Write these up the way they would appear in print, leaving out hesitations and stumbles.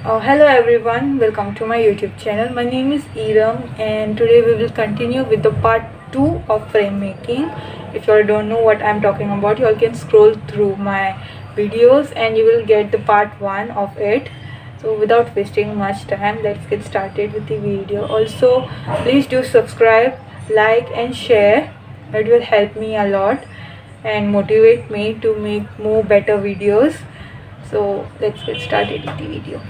Hello everyone, welcome to my YouTube channel. My name is Iram and today we will continue with the part 2 of frame making. If you all don't know what I'm talking about, you all can scroll through my videos and you will get the part 1 of it. So without wasting much time, let's get started with the video. Also, please do subscribe, like and share. It will help me a lot and motivate me to make more better videos. So let's get started with the video.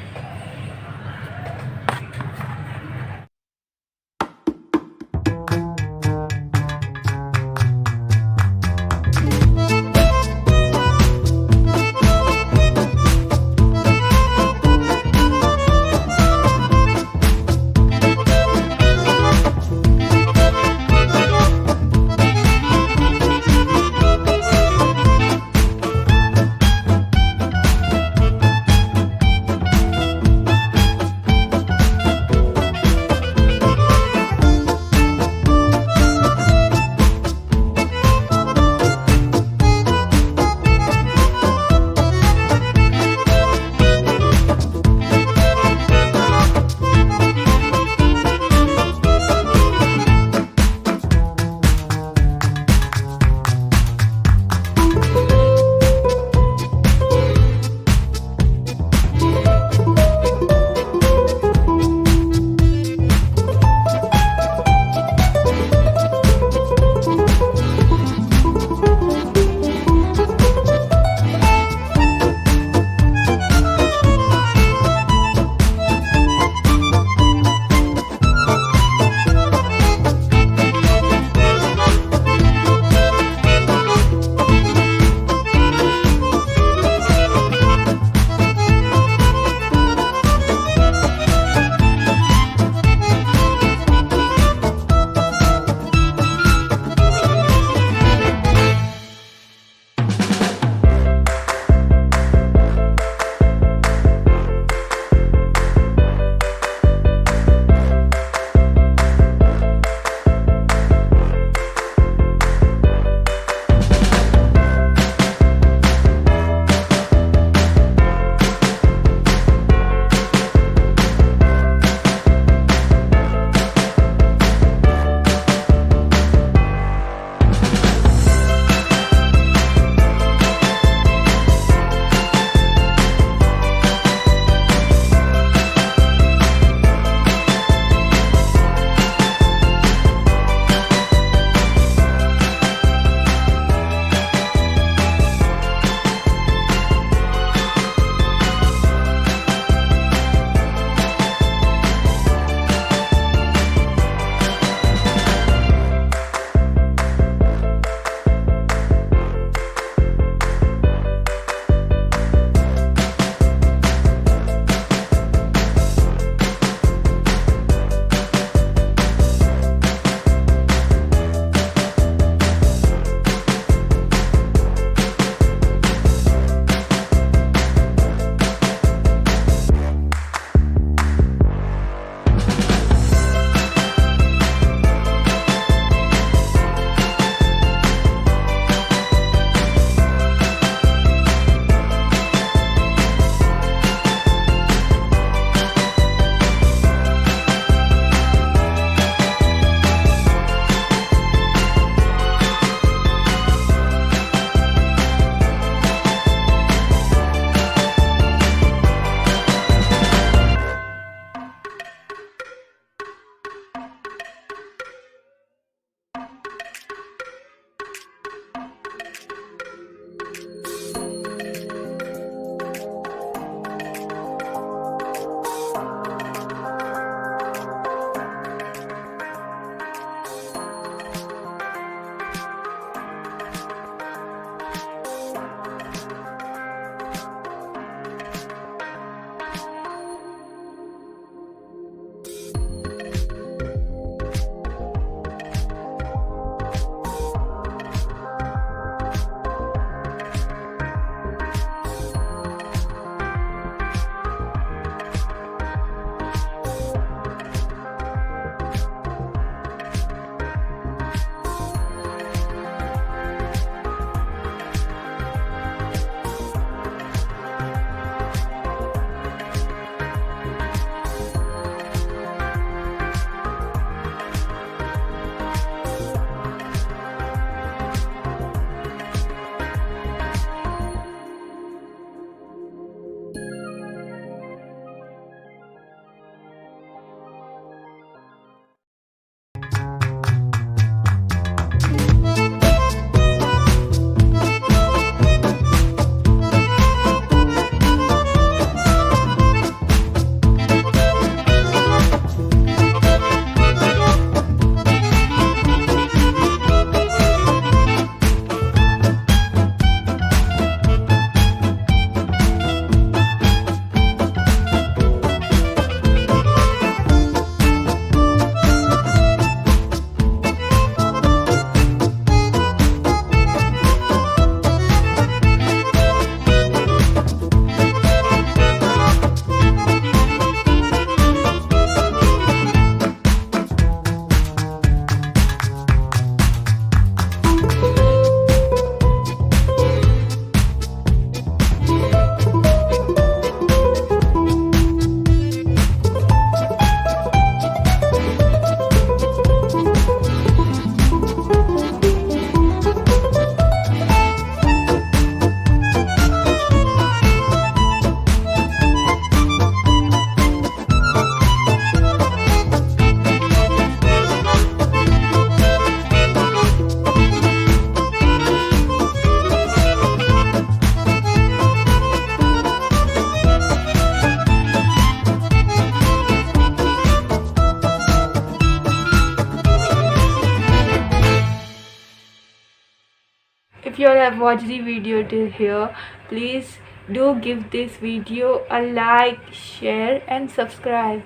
you all have watched the video till here, please do give this video a like, share and subscribe.